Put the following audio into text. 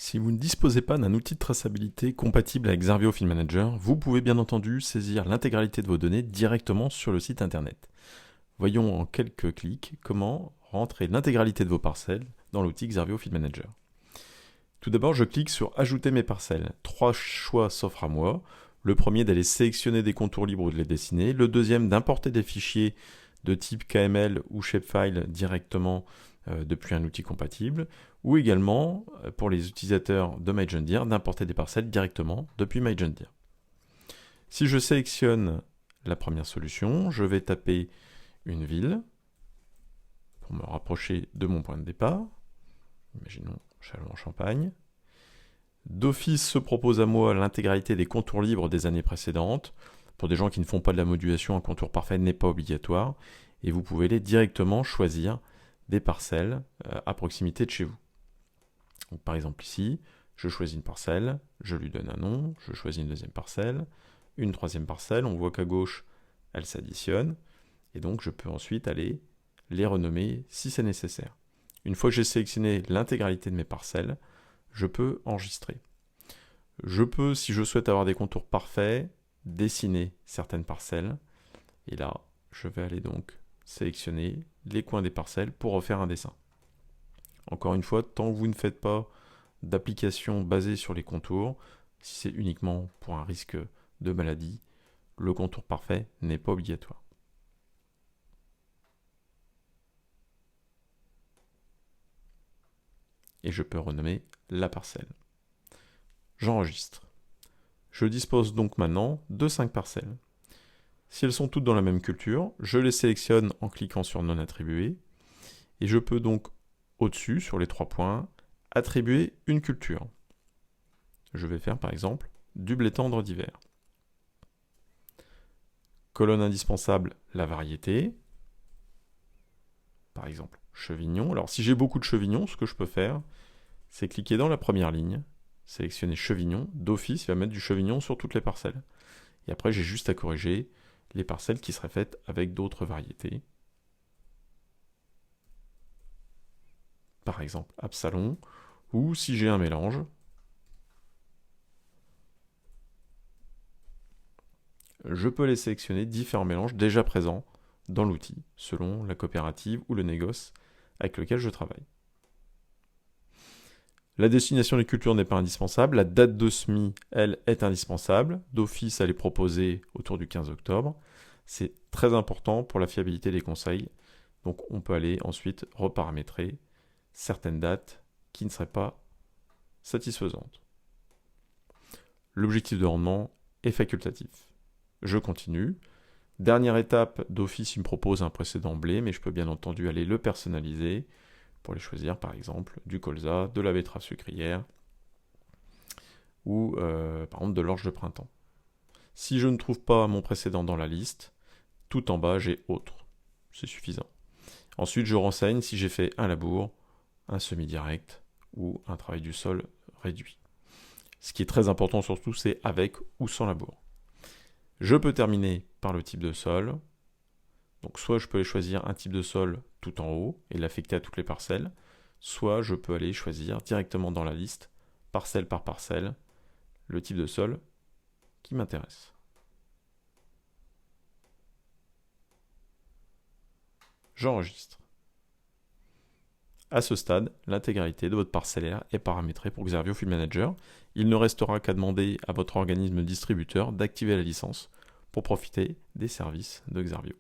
Si vous ne disposez pas d'un outil de traçabilité compatible avec Xarvio Field Manager, vous pouvez bien entendu saisir l'intégralité de vos données directement sur le site internet. Voyons en quelques clics comment rentrer l'intégralité de vos parcelles dans l'outil Xarvio Field Manager. Tout d'abord, je clique sur Ajouter mes parcelles. 3 choix s'offrent à moi. Le premier d'aller sélectionner des contours libres ou de les dessiner. Le deuxième d'importer des fichiers de type KML ou Shapefile directement depuis un outil compatible, ou également, pour les utilisateurs de MyJohn Deere, d'importer des parcelles directement depuis MyJohn Deere. Si je sélectionne la première solution, je vais taper une ville pour me rapprocher de mon point de départ. Imaginons Châlons-en-Champagne. D'office se propose à moi l'intégralité des contours libres des années précédentes. Pour des gens qui ne font pas de la modulation, un contour parfait n'est pas obligatoire. Et vous pouvez aller directement choisir des parcelles à proximité de chez vous. Donc, par exemple ici, je choisis une parcelle, je lui donne un nom, je choisis une deuxième parcelle, une troisième parcelle, on voit qu'à gauche, elles s'additionnent, et donc je peux ensuite aller les renommer si c'est nécessaire. Une fois que j'ai sélectionné l'intégralité de mes parcelles, je peux enregistrer. Je peux, si je souhaite avoir des contours parfaits, dessiner certaines parcelles, et là, je vais aller donc sélectionner les coins des parcelles pour refaire un dessin. Encore une fois, tant que vous ne faites pas d'application basée sur les contours, si c'est uniquement pour un risque de maladie, le contour parfait n'est pas obligatoire. Et je peux renommer la parcelle. J'enregistre. Je dispose donc maintenant de 5 parcelles. Si elles sont toutes dans la même culture, je les sélectionne en cliquant sur non attribué, et je peux donc au-dessus, sur les 3 points, attribuer une culture. Je vais faire par exemple du blé tendre d'hiver. Colonne indispensable, la variété. Par exemple, chevignon. Alors si j'ai beaucoup de chevignons, ce que je peux faire, c'est cliquer dans la première ligne, sélectionner chevignon. D'office, il va mettre du chevignon sur toutes les parcelles. Et après, j'ai juste à corriger les parcelles qui seraient faites avec d'autres variétés. Par exemple, Absalon, ou si j'ai un mélange, je peux les sélectionner différents mélanges déjà présents dans l'outil, selon la coopérative ou le négoce avec lequel je travaille. La destination des cultures n'est pas indispensable, la date de semis, elle, est indispensable. D'office, elle est proposée autour du 15 octobre. C'est très important pour la fiabilité des conseils, donc on peut aller ensuite reparamétrer certaines dates qui ne seraient pas satisfaisantes. L'objectif de rendement est facultatif. Je continue. Dernière étape, d'office, il me propose un précédent blé, mais je peux bien entendu aller le personnaliser pour les choisir, par exemple, du colza, de la betterave sucrière ou par exemple de l'orge de printemps. Si je ne trouve pas mon précédent dans la liste, tout en bas, j'ai autre. C'est suffisant. Ensuite, je renseigne si j'ai fait un labour, un semi-direct ou un travail du sol réduit. Ce qui est très important surtout, c'est avec ou sans labour. Je peux terminer par le type de sol. Donc soit je peux aller choisir un type de sol tout en haut et l'affecter à toutes les parcelles, soit je peux aller choisir directement dans la liste, parcelle par parcelle, le type de sol qui m'intéresse. J'enregistre. À ce stade, l'intégralité de votre parcellaire est paramétrée pour Xarvio Field Manager. Il ne restera qu'à demander à votre organisme distributeur d'activer la licence pour profiter des services de Xarvio.